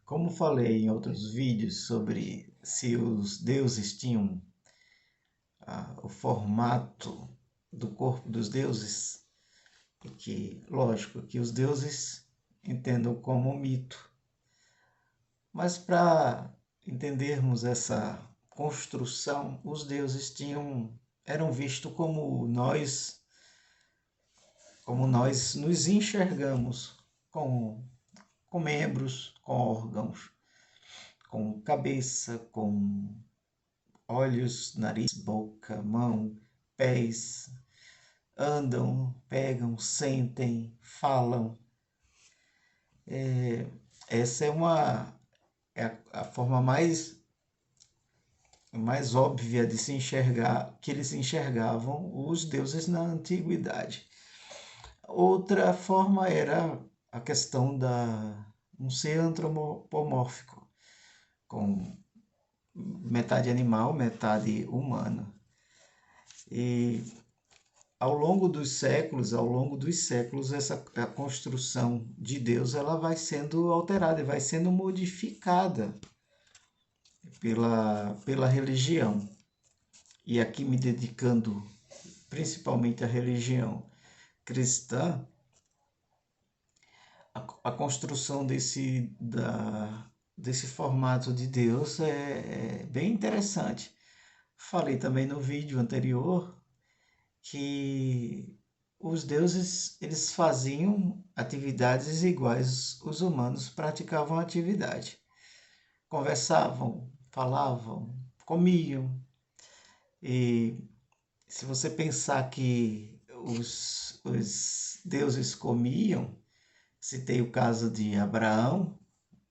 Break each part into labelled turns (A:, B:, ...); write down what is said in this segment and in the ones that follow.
A: Como falei em outros vídeos sobre se os deuses tinham o formato do corpo dos deuses, e que, lógico, que os deuses entendam como mito, mas para entendermos essa construção, os deuses eram vistos como nós nos enxergamos, com membros, com órgãos, com cabeça, com olhos, nariz, boca, mão, pés, andam, pegam, sentem, falam. Essa é a forma mais óbvia de se enxergar, que eles enxergavam os deuses na antiguidade. Outra forma era a questão um ser antropomórfico, com metade animal, metade humano. E ao longo dos séculos, a construção de Deus ela vai sendo alterada, vai sendo modificada pela religião. E aqui me dedicando principalmente à religião cristã, a construção desse formato de Deus é bem interessante. Falei também no vídeo anterior que os deuses eles faziam atividades iguais os humanos praticavam atividade. Conversavam, falavam, comiam. E se você pensar que os deuses comiam, citei o caso de Abraão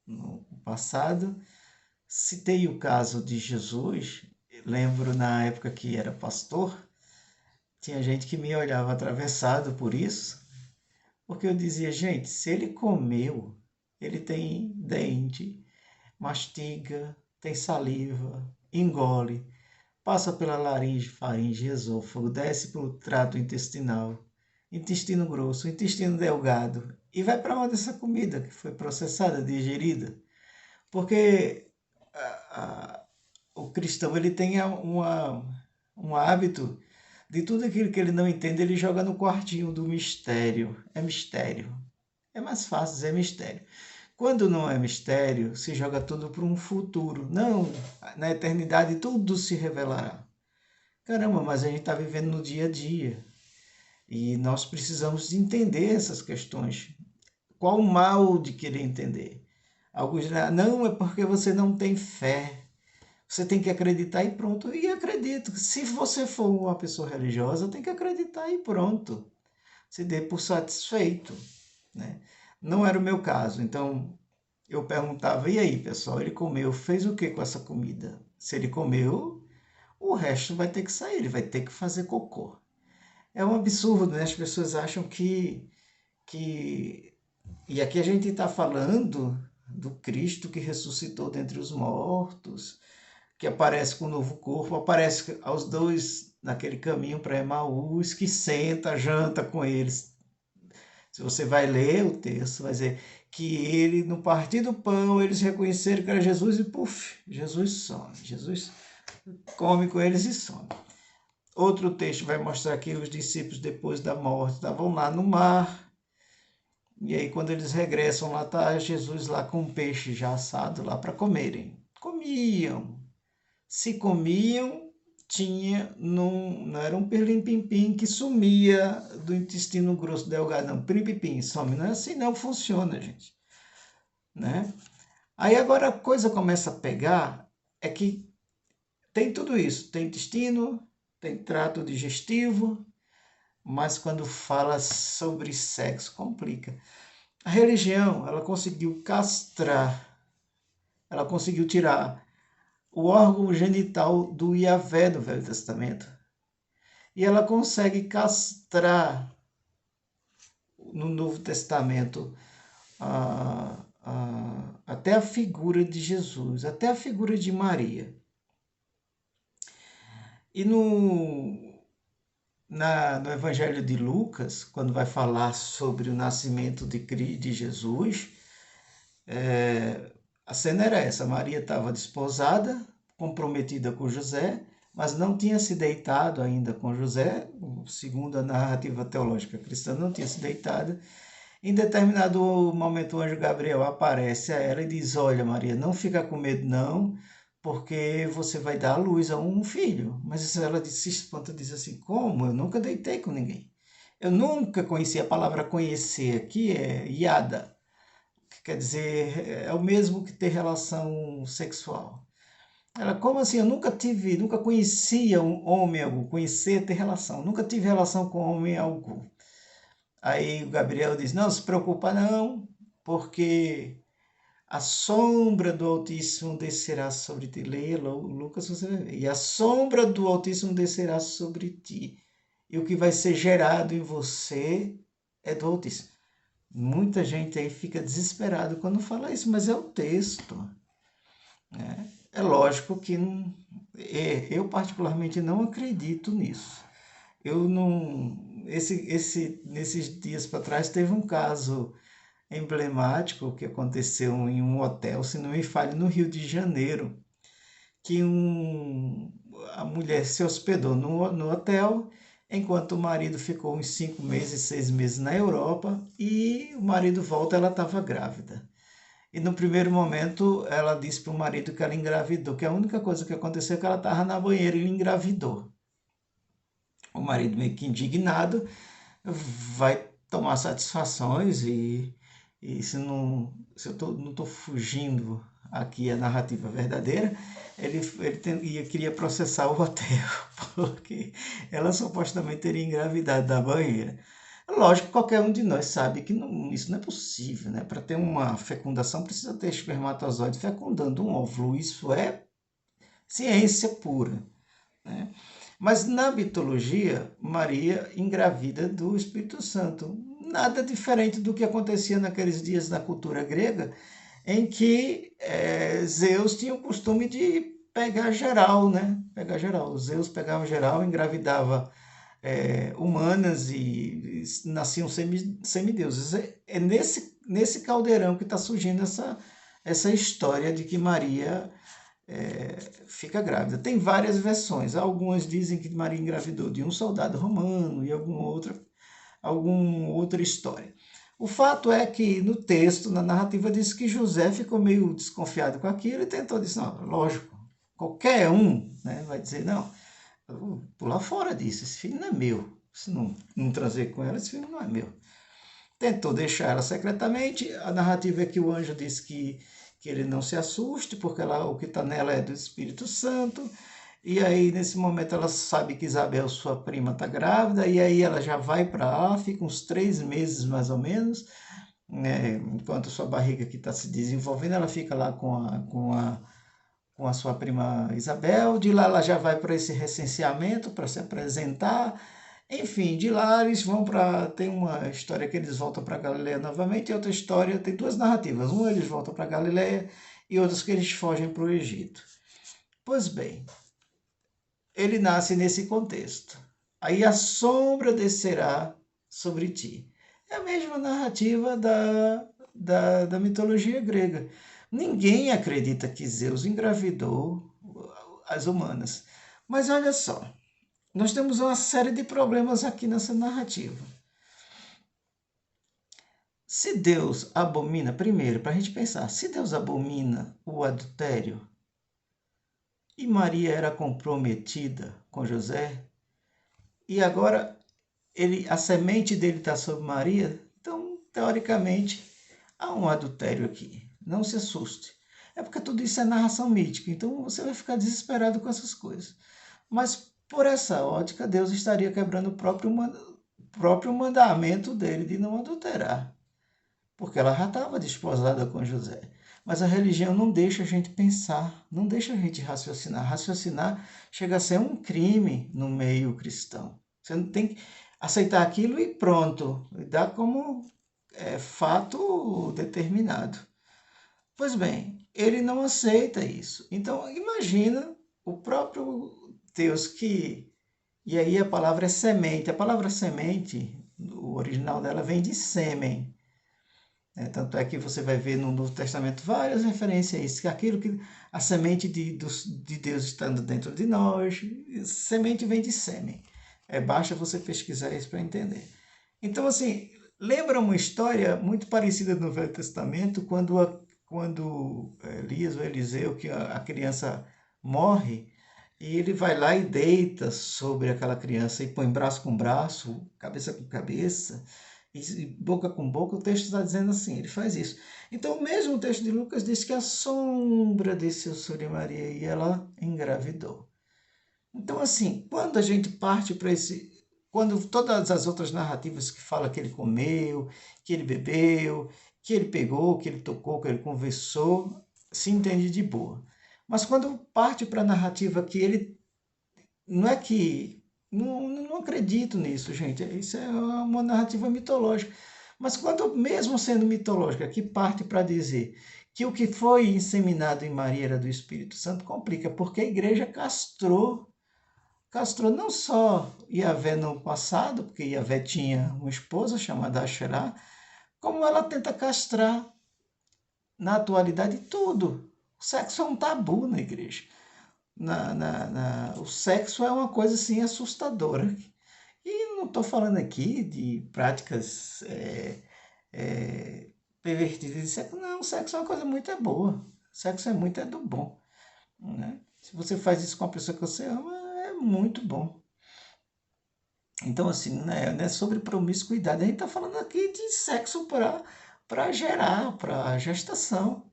A: no passado, citei o caso de Jesus, lembro na época que era pastor, tinha gente que me olhava atravessado por isso, porque eu dizia, gente, se ele comeu, ele tem dente, mastiga, tem saliva, engole, passa pela laringe, faringe, esôfago, desce pelo trato intestinal, intestino grosso, intestino delgado, e vai para onde essa comida que foi processada, digerida? Porque o cristão ele tem um hábito de tudo aquilo que ele não entende, ele joga no quartinho do mistério. É mistério. É mais fácil dizer mistério. Quando não é mistério, se joga tudo para um futuro. Não, na eternidade tudo se revelará. Caramba, mas a gente está vivendo no dia a dia. E nós precisamos de entender essas questões. Qual o mal de querer entender? Alguns dirão, não, é porque você não tem fé. Você tem que acreditar e pronto. E acredito. Se você for uma pessoa religiosa, tem que acreditar e pronto. Se dê por satisfeito. Né? Não era o meu caso. Então, eu perguntava, e aí, pessoal, ele comeu, fez o que com essa comida? Se ele comeu, o resto vai ter que sair, ele vai ter que fazer cocô. É um absurdo, né? As pessoas acham que... E aqui a gente está falando do Cristo que ressuscitou dentre os mortos, que aparece com um novo corpo, aparece aos dois naquele caminho para Emaús, que senta, janta com eles. Se você vai ler o texto, vai dizer que ele, no partir do pão, eles reconheceram que era Jesus e, puf, Jesus some. Jesus come com eles e some. Outro texto vai mostrar que os discípulos, depois da morte, estavam lá no mar. E aí, quando eles regressam, lá está Jesus lá com um peixe já assado lá para comerem. Comiam. Se comiam, não era um pirlim-pim-pim que sumia do intestino grosso delgado, não. Pirlim-pim-pim, some. Não é assim, não funciona, gente. Né? Aí agora a coisa começa a pegar, é que tem tudo isso. Tem intestino, tem trato digestivo, mas quando fala sobre sexo, complica. A religião, ela conseguiu castrar, ela conseguiu tirar o órgão genital do Yahvé do Velho Testamento. E ela consegue castrar no Novo Testamento até a figura de Jesus, até a figura de Maria. E no Evangelho de Lucas, quando vai falar sobre o nascimento de Jesus, cena era essa: Maria estava desposada, comprometida com José, mas não tinha se deitado ainda com José, segundo a narrativa teológica cristã, não tinha se deitado. Em determinado momento, o anjo Gabriel aparece a ela e diz: Olha, Maria, não fica com medo, não, porque você vai dar à luz a um filho. Mas ela se espanta e diz assim: Como? Eu nunca deitei com ninguém. Eu nunca conheci. A palavra conhecer aqui é yada, que quer dizer, é o mesmo que ter relação sexual. Ela, como assim? Eu nunca conhecia um homem algum, conhecer, ter relação. Nunca tive relação com homem algum. Aí o Gabriel diz: Não se preocupa, não, porque a sombra do Altíssimo descerá sobre ti. Leia Lucas, você vai ver. E a sombra do Altíssimo descerá sobre ti. E o que vai ser gerado em você é do Altíssimo. Muita gente aí fica desesperado quando fala isso, mas é o texto. Né? É lógico que não, eu particularmente não acredito nisso. Eu não. Nesses dias para trás teve um caso emblemático que aconteceu em um hotel, se não me falha, no Rio de Janeiro, que a mulher se hospedou no hotel, enquanto o marido ficou uns 5 meses, 6 meses na Europa, e o marido volta, ela estava grávida. E no primeiro momento ela disse para o marido que ela engravidou, que a única coisa que aconteceu é que ela estava na banheira e ele engravidou. O marido, meio que indignado, vai tomar satisfações e se não estou fugindo aqui a narrativa verdadeira, ele queria processar o hotel, porque ela supostamente teria engravidado da banheira. Lógico que qualquer um de nós sabe que isso não é possível, né? Para ter uma fecundação precisa ter espermatozoide fecundando um óvulo, isso é ciência pura, né? Mas na mitologia, Maria engravida do Espírito Santo. Nada diferente do que acontecia naqueles dias na cultura grega, em que Zeus tinha o costume de pegar geral, né? Pegar geral. Zeus pegava geral, engravidava humanas e nasciam semideuses. É nesse caldeirão que está surgindo essa história de que Maria fica grávida. Tem várias versões. Algumas dizem que Maria engravidou de um soldado romano e alguma outra história. O fato é que no texto, na narrativa, diz que José ficou meio desconfiado com aquilo e tentou dizer: Não, lógico, qualquer um, né, vai dizer: Não, eu vou pular fora disso, esse filho não é meu. Se não trazer com ela, esse filho não é meu. Tentou deixar ela secretamente. A narrativa é que o anjo disse que ele não se assuste, porque o que está nela é do Espírito Santo. E aí, nesse momento, ela sabe que Isabel, sua prima, está grávida, e aí ela já vai para lá, fica uns 3 meses mais ou menos, né? Enquanto sua barriga que está se desenvolvendo, ela fica lá com a sua prima Isabel. De lá ela já vai para esse recenseamento, para se apresentar. Enfim, de lá eles vão para. Tem uma história que eles voltam para Galileia novamente, e outra história, tem duas narrativas. Uma eles voltam para Galileia e outras que eles fogem para o Egito. Pois bem, ele nasce nesse contexto. Aí a sombra descerá sobre ti. É a mesma narrativa da mitologia grega. Ninguém acredita que Zeus engravidou as humanas. Mas olha só, nós temos uma série de problemas aqui nessa narrativa. Se Deus abomina, primeiro, para a gente pensar, se Deus abomina o adultério e Maria era comprometida com José, e agora a semente dele está sobre Maria, então, teoricamente, há um adultério aqui. Não se assuste. É porque tudo isso é narração mítica, então você vai ficar desesperado com essas coisas. Mas, por essa ótica, Deus estaria quebrando o próprio mandamento dele de não adulterar, porque ela já estava desposada com José. Mas a religião não deixa a gente pensar, não deixa a gente raciocinar. Raciocinar chega a ser um crime no meio cristão. Você não tem que aceitar aquilo e pronto, dá como fato determinado. Pois bem, ele não aceita isso. Então, imagina o próprio Deus que... E aí a palavra é semente. A palavra semente, o original dela vem de sêmen. Tanto é que você vai ver no Novo Testamento várias referências a isso, que aquilo que a semente de Deus estando dentro de nós, semente vem de sêmen. Basta você pesquisar isso para entender. Então, assim, lembra uma história muito parecida no Velho Testamento, quando Elias ou Eliseu, que a criança morre, e ele vai lá e deita sobre aquela criança e põe braço com braço, cabeça com cabeça, e boca com boca. O texto está dizendo assim, ele faz isso. Então, o mesmo texto de Lucas diz que a sombra desceu sobre Maria e ela engravidou. Então, assim, quando a gente parte para esse... Quando todas as outras narrativas que falam que ele comeu, que ele bebeu, que ele pegou, que ele tocou, que ele conversou, se entende de boa. Mas quando parte para a narrativa que ele... Não é que... Não acredito nisso, gente. Isso é uma narrativa mitológica. Mas quando, mesmo sendo mitológica, que parte para dizer que o que foi inseminado em Maria era do Espírito Santo, complica, porque a igreja castrou não só Iavé no passado, porque Iavé tinha uma esposa chamada Asherá, como ela tenta castrar na atualidade tudo. O sexo é um tabu na igreja. O sexo é uma coisa assim assustadora. E não estou falando aqui de práticas pervertidas de sexo. Não, o sexo é uma coisa muito boa. O sexo é muito do bom. Né? Se você faz isso com a pessoa que você ama, é muito bom. Então, assim, não é sobre promiscuidade. A gente está falando aqui de sexo para gerar, para gestação.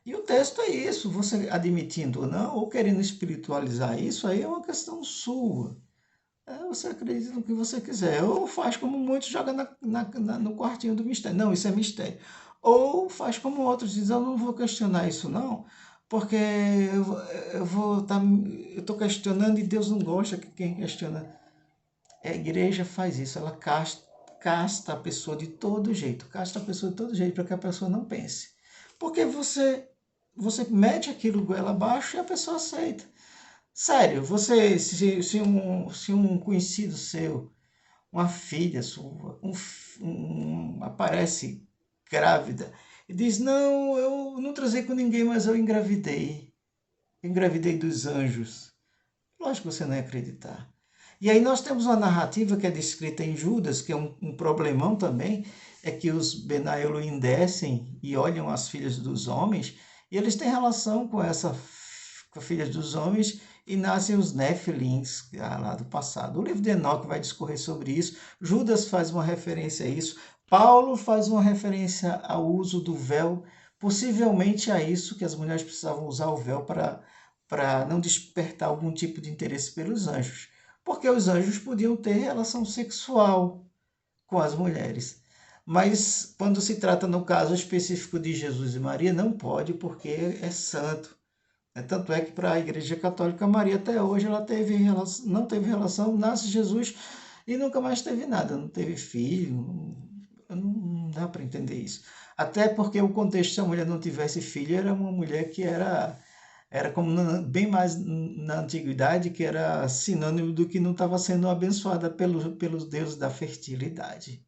A: E o texto é isso. Você admitindo ou não, ou querendo espiritualizar isso, aí é uma questão sua. Você acredita no que você quiser. Ou faz como muitos jogam no quartinho do mistério. Não, isso é mistério. Ou faz como outros dizem, eu não vou questionar isso não, porque eu estou questionando e Deus não gosta que quem questiona. A igreja faz isso, ela casta a pessoa de todo jeito, casta a pessoa de todo jeito para que a pessoa não pense. Porque você mete aquilo goela abaixo e a pessoa aceita. Sério, se um conhecido seu, uma filha sua, aparece grávida e diz, não, eu não trazei com ninguém, mas eu engravidei dos anjos. Lógico que você não ia acreditar. E aí nós temos uma narrativa que é descrita em Judas, que é um problemão também, é que os Benai Elohim descem e olham as filhas dos homens, e eles têm relação com as filhas dos homens, e nascem os Nefilins, lá do passado. O livro de Enoque vai discorrer sobre isso, Judas faz uma referência a isso, Paulo faz uma referência ao uso do véu, possivelmente a isso, que as mulheres precisavam usar o véu para não despertar algum tipo de interesse pelos anjos, porque os anjos podiam ter relação sexual com as mulheres. Mas quando se trata no caso específico de Jesus e Maria, não pode, porque é santo. Tanto é que para a Igreja Católica, Maria até hoje não teve relação, nasce Jesus e nunca mais teve nada, não teve filho, não dá para entender isso. Até porque o contexto, se a mulher não tivesse filho, era uma mulher que era como bem mais na antiguidade, que era sinônimo do que não estava sendo abençoada pelos deuses da fertilidade.